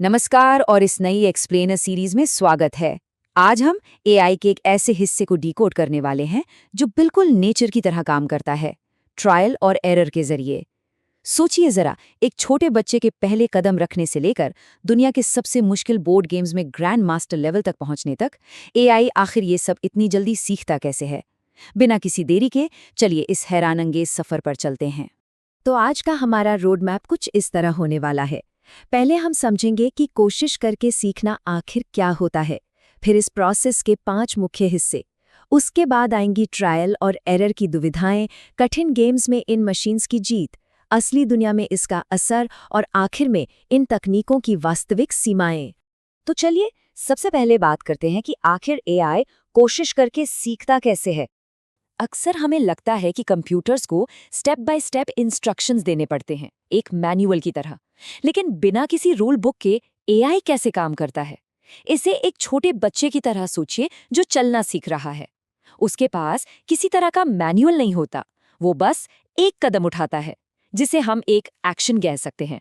नमस्कार और इस नई एक्सप्लेनर सीरीज में स्वागत है। आज हम एआई के एक ऐसे हिस्से को डिकोड करने वाले हैं जो बिल्कुल नेचर की तरह काम करता है, ट्रायल और एरर के जरिए। सोचिए जरा, एक छोटे बच्चे के पहले कदम रखने से लेकर दुनिया के सबसे मुश्किल बोर्ड गेम्स में ग्रैंड मास्टर लेवल तक पहुंचने तक एआई आखिर ये सब इतनी जल्दी सीखता कैसे है। बिना किसी देरी के चलिए इस हैरानअंगेज सफर पर चलते हैं। तो आज का हमारा रोड मैप कुछ इस तरह होने वाला है। पहले हम समझेंगे कि कोशिश करके सीखना आखिर क्या होता है, फिर इस प्रोसेस के 5 मुख्य हिस्से। उसके बाद आएंगी ट्रायल और एरर की दुविधाएं, कठिन गेम्स में इन मशीन्स की जीत, असली दुनिया में इसका असर और आखिर में इन तकनीकों की वास्तविक सीमाएं। तो चलिए सबसे पहले बात करते हैं कि आखिर एआई कोशिश करके सीखता कैसे है। अक्सर हमें लगता है कि कंप्यूटर्स को स्टेप बाय स्टेप इंस्ट्रक्शंस देने पड़ते हैं, एक मैनुअल की तरह। लेकिन बिना किसी रूल बुक के एआई कैसे काम करता है? इसे एक छोटे बच्चे की तरह सोचिए जो चलना सीख रहा है। उसके पास किसी तरह का मैनुअल नहीं होता, वो बस एक कदम उठाता है, जिसे हम एक एक्शन कह सकते हैं।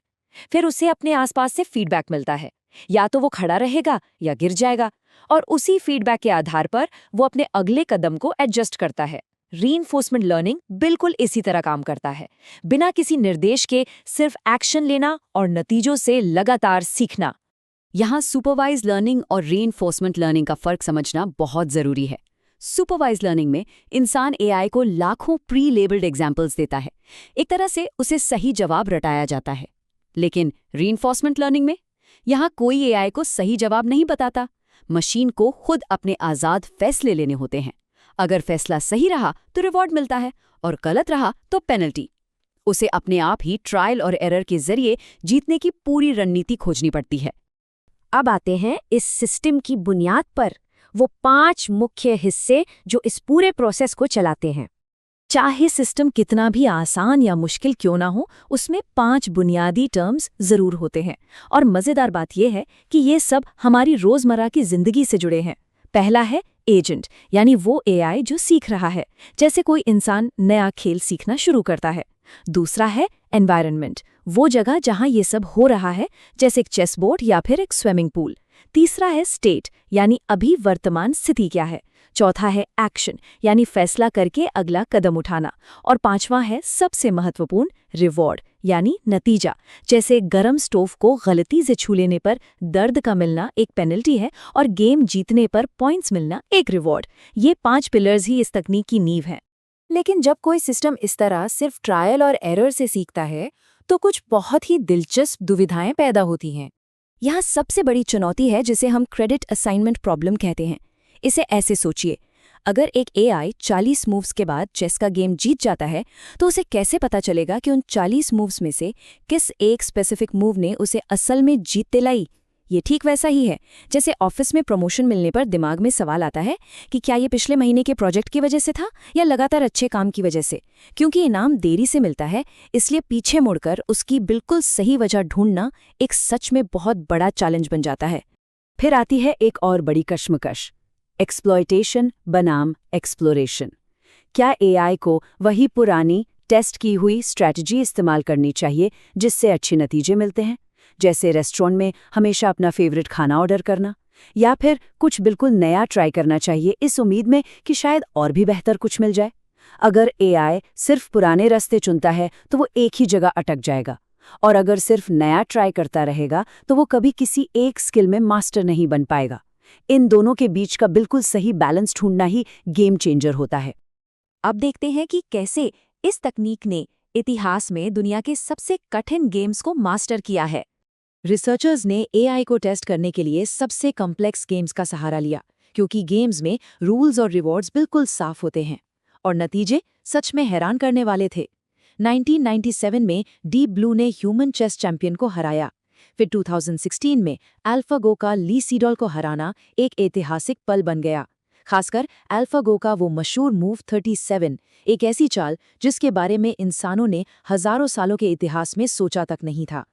फिर उसे अपने आसपास से फीडबैक मिलता है, या तो वो खड़ा रहेगा या गिर जाएगा, और उसी फीडबैक के आधार पर वो अपने अगले कदम को एडजस्ट करता है। रीइंफोर्समेंट लर्निंग बिल्कुल इसी तरह काम करता है, बिना किसी निर्देश के सिर्फ एक्शन लेना और नतीजों से लगातार सीखना। यहाँ सुपरवाइज लर्निंग और रीइंफोर्समेंट लर्निंग का फर्क समझना बहुत जरूरी है। सुपरवाइज लर्निंग में इंसान एआई को लाखों प्री लेबल्ड एग्जाम्पल्स देता है, एक तरह से उसे सही जवाब रटाया जाता है। लेकिन रीइंफोर्समेंट लर्निंग में यहाँ कोई एआई को सही जवाब नहीं बताता, मशीन को खुद अपने आज़ाद फैसले लेने होते हैं। अगर फैसला सही रहा तो रिवॉर्ड मिलता है, और गलत रहा तो पेनल्टी। उसे अपने आप ही ट्रायल और एरर के जरिए जीतने की पूरी रणनीति खोजनी पड़ती है। अब आते हैं इस सिस्टम की बुनियाद पर, वो 5 मुख्य हिस्से जो इस पूरे प्रोसेस को चलाते हैं। चाहे सिस्टम कितना भी आसान या मुश्किल क्यों ना हो, उसमें 5 बुनियादी टर्म्स जरूर होते हैं। और मजेदार बात यह है कि ये सब हमारी रोजमर्रा की जिंदगी से जुड़े हैं। पहला है एजेंट, यानी वो एआई जो सीख रहा है, जैसे कोई इंसान नया खेल सीखना शुरू करता है। दूसरा है एनवायरनमेंट, वो जगह जहां ये सब हो रहा है, जैसे एक चेस बोर्ड या फिर एक स्विमिंग पूल। तीसरा है स्टेट, यानी अभी वर्तमान स्थिति क्या है। चौथा है एक्शन, यानी फैसला करके अगला कदम उठाना। और पांचवा है सबसे महत्वपूर्ण, रिवॉर्ड, यानी नतीजा। जैसे गरम स्टोव को गलती से छू लेने पर दर्द का मिलना एक पेनल्टी है, और गेम जीतने पर पॉइंट्स मिलना एक रिवॉर्ड। ये 5 पिलर्स ही इस तकनीक की नींव हैं। लेकिन जब कोई सिस्टम इस तरह सिर्फ ट्रायल और एरर से सीखता है, तो कुछ बहुत ही दिलचस्प दुविधाएं पैदा होती हैं। यहाँ सबसे बड़ी चुनौती है जिसे हम क्रेडिट असाइनमेंट प्रॉब्लम कहते हैं। इसे ऐसे सोचिए, अगर एक एआई 40 मूव्स के बाद चेस का गेम जीत जाता है, तो उसे कैसे पता चलेगा कि उन 40 मूव्स में से किस एक स्पेसिफिक मूव ने उसे असल में जीत दिलाई? ये ठीक वैसा ही है जैसे ऑफिस में प्रमोशन मिलने पर दिमाग में सवाल आता है कि क्या ये पिछले महीने के प्रोजेक्ट की वजह से था या लगातार अच्छे काम की वजह से। क्योंकि इनाम देरी से मिलता है, इसलिए पीछे मुड़कर उसकी बिल्कुल सही वजह ढूंढना एक सच में बहुत बड़ा चैलेंज बन जाता है। फिर आती है एक और बड़ी कश्मकश, एक्सप्लॉयटेशन बनाम एक्सप्लोरेशन। क्या एआई को वही पुरानी टेस्ट की हुई स्ट्रैटेजी इस्तेमाल करनी चाहिए जिससे अच्छे नतीजे मिलते हैं, जैसे रेस्टोरेंट में हमेशा अपना फेवरेट खाना ऑर्डर करना, या फिर कुछ बिल्कुल नया ट्राई करना चाहिए इस उम्मीद में कि शायद और भी बेहतर कुछ मिल जाए? अगर एआई सिर्फ पुराने रास्ते चुनता है तो वो एक ही जगह अटक जाएगा, और अगर सिर्फ नया ट्राई करता रहेगा तो वो कभी किसी एक स्किल में मास्टर नहीं बन पाएगा। इन दोनों के बीच का बिल्कुल सही बैलेंस ढूंढना ही गेम चेंजर होता है। अब देखते हैं कि कैसे इस तकनीक ने इतिहास में दुनिया के सबसे कठिन गेम्स को मास्टर किया है। रिसर्चर्स ने एआई को टेस्ट करने के लिए सबसे कॉम्प्लेक्स गेम्स का सहारा लिया, क्योंकि गेम्स में रूल्स और रिवॉर्ड्स बिल्कुल साफ होते हैं, और नतीजे सच में हैरान करने वाले थे। 1997 में डीप ब्लू ने ह्यूमन चेस चैंपियन को हराया। फिर 2016 में अल्फागो का ली सीडोल को हराना एक ऐतिहासिक पल बन गया। खासकर अल्फागो का वो मशहूर मूव 37, एक ऐसी चाल जिसके बारे में इंसानों ने हजारों सालों के इतिहास में सोचा तक नहीं था।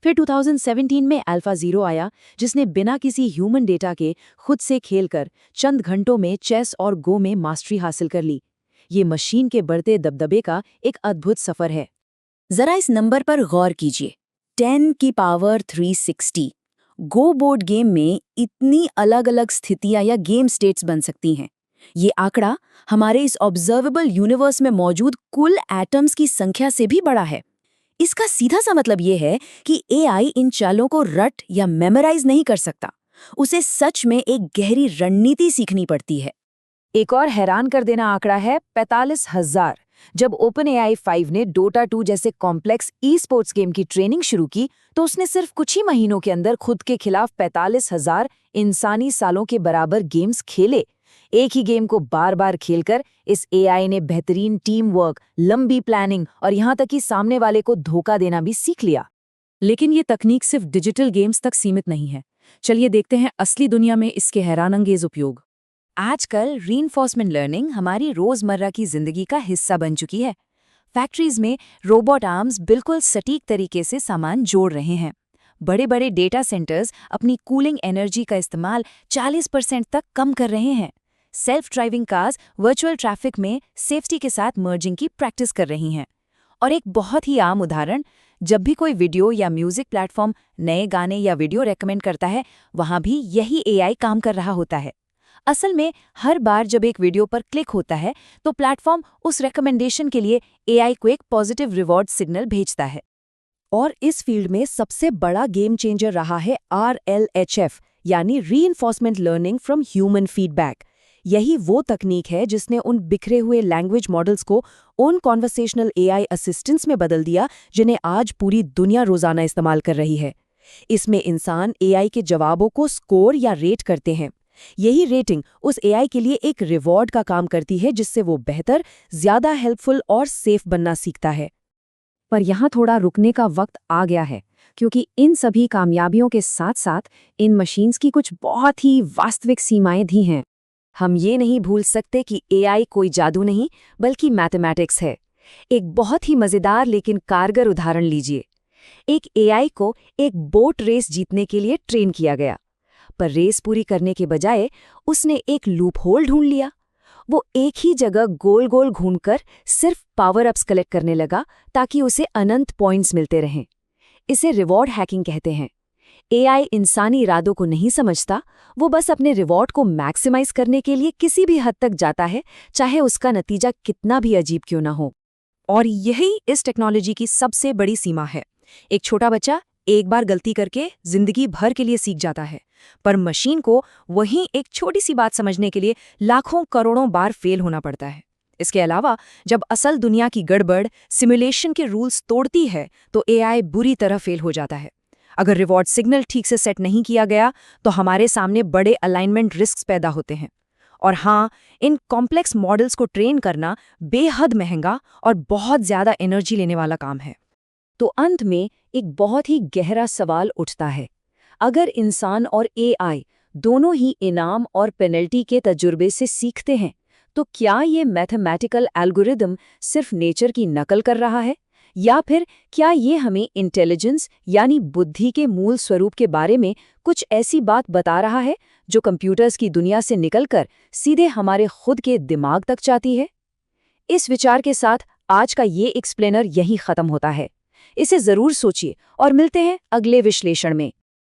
फिर 2017 में अल्फा ज़ीरो आया, जिसने बिना किसी ह्यूमन डेटा के खुद से खेलकर चंद घंटों में चेस और गो में मास्टरी हासिल कर ली। ये मशीन के बढ़ते दबदबे का एक अद्भुत सफर है। जरा इस नंबर पर गौर कीजिए, 10 की पावर 360, गो बोर्ड गेम में इतनी अलग अलग स्थितियां या गेम स्टेट्स बन सकती हैं। ये आंकड़ा हमारे इस ऑब्जर्वेबल यूनिवर्स में मौजूद कुल एटम्स की संख्या से भी बड़ा है। इसका सीधा सा मतलब ये है कि एआई इन चालों को रट या मेमोराइज नहीं कर सकता। उसे सच में एक गहरी रणनीति सीखनी पड़ती है। एक और हैरान कर देना आंकड़ा है 45,000। जब OpenAI 5 ने Dota 2 जैसे कॉम्प्लेक्स ई स्पोर्ट्स गेम की ट्रेनिंग शुरू की, तो उसने सिर्फ कुछ ही महीनों के अंदर खुद के खिलाफ 45,000 इंसानी सालों के बराबर गेम्स खेले। एक ही गेम को बार बार खेलकर इस एआई ने बेहतरीन टीम वर्क, लंबी प्लानिंग और यहाँ तक कि सामने वाले को धोखा देना भी सीख लिया। लेकिन ये तकनीक सिर्फ डिजिटल गेम्स तक सीमित नहीं है। चलिए देखते हैं असली दुनिया में इसके हैरानंगेज उपयोग। आजकल रीइंफोर्समेंट लर्निंग हमारी रोजमर्रा की जिंदगी का हिस्सा बन चुकी है। फैक्ट्रीज में रोबोट आर्म्स बिल्कुल सटीक तरीके से सामान जोड़ रहे हैं। बड़े बड़े डेटा सेंटर्स अपनी कूलिंग एनर्जी का इस्तेमाल 40% तक कम कर रहे हैं। Self driving cars virtual traffic में सेफ्टी के साथ मर्जिंग की प्रैक्टिस कर रही हैं। और एक बहुत ही आम उदाहरण, जब भी कोई वीडियो या म्यूजिक प्लेटफॉर्म नए गाने या वीडियो रेकमेंड करता है, वहां भी यही एआई काम कर रहा होता है। असल में हर बार जब एक वीडियो पर क्लिक होता है, तो प्लेटफॉर्म उस रेकमेंडेशन के लिए एआई को एक पॉजिटिव रिवॉर्ड सिग्नल भेजता है। और इस फील्ड में सबसे बड़ा गेम चेंजर रहा है RLHF, यानी reinforcement learning from human feedback. यही वो तकनीक है जिसने उन बिखरे हुए लैंग्वेज मॉडल्स को उन कॉन्वर्सेशनल एआई असिस्टेंट्स में बदल दिया जिन्हें आज पूरी दुनिया रोजाना इस्तेमाल कर रही है। इसमें इंसान एआई के जवाबों को स्कोर या रेट करते हैं। यही रेटिंग उस एआई के लिए एक रिवॉर्ड का काम करती है, जिससे वो बेहतर, ज्यादा हेल्पफुल और सेफ बनना सीखता है। पर यहाँ थोड़ा रुकने का वक्त आ गया है, क्योंकि इन सभी कामयाबियों के साथ साथ इन मशीन्स की कुछ बहुत ही वास्तविक सीमाएं भी हैं। हम ये नहीं भूल सकते कि एआई कोई जादू नहीं, बल्कि मैथमेटिक्स है। एक बहुत ही मजेदार लेकिन कारगर उदाहरण लीजिए। एक एआई को एक बोट रेस जीतने के लिए ट्रेन किया गया, पर रेस पूरी करने के बजाय उसने एक लूप होल ढूंढ लिया। वो एक ही जगह गोल गोल घूमकर सिर्फ पावर अप्स कलेक्ट करने लगा ताकि उसे अनंत पॉइंट्स मिलते रहें। इसे रिवॉर्ड हैकिंग कहते हैं। एआई इंसानी इरादों को नहीं समझता, वो बस अपने रिवॉर्ड को मैक्सिमाइज करने के लिए किसी भी हद तक जाता है, चाहे उसका नतीजा कितना भी अजीब क्यों ना हो। और यही इस टेक्नोलॉजी की सबसे बड़ी सीमा है। एक छोटा बच्चा एक बार गलती करके जिंदगी भर के लिए सीख जाता है, पर मशीन को वहीं एक छोटी सी बात समझने के लिए लाखों करोड़ों बार फेल होना पड़ता है। इसके अलावा जब असल दुनिया की गड़बड़ सिमुलेशन के रूल्स तोड़ती है, तो एआई बुरी तरह फेल हो जाता है। अगर रिवॉर्ड सिग्नल ठीक से सेट नहीं किया गया, तो हमारे सामने बड़े अलाइनमेंट रिस्क पैदा होते हैं। और हाँ, इन कॉम्प्लेक्स मॉडल्स को ट्रेन करना बेहद महंगा और बहुत ज्यादा एनर्जी लेने वाला काम है। तो अंत में एक बहुत ही गहरा सवाल उठता है, अगर इंसान और एआई दोनों ही इनाम और पेनल्टी के तजुर्बे से सीखते हैं, तो क्या ये मैथमेटिकल एल्गोरिदम सिर्फ नेचर की नकल कर रहा है, या फिर क्या ये हमें इंटेलिजेंस यानी बुद्धि के मूल स्वरूप के बारे में कुछ ऐसी बात बता रहा है जो कंप्यूटर्स की दुनिया से निकलकर सीधे हमारे खुद के दिमाग तक जाती है? इस विचार के साथ आज का ये एक्सप्लेनर यहीं खत्म होता है। इसे जरूर सोचिए और मिलते हैं अगले विश्लेषण में।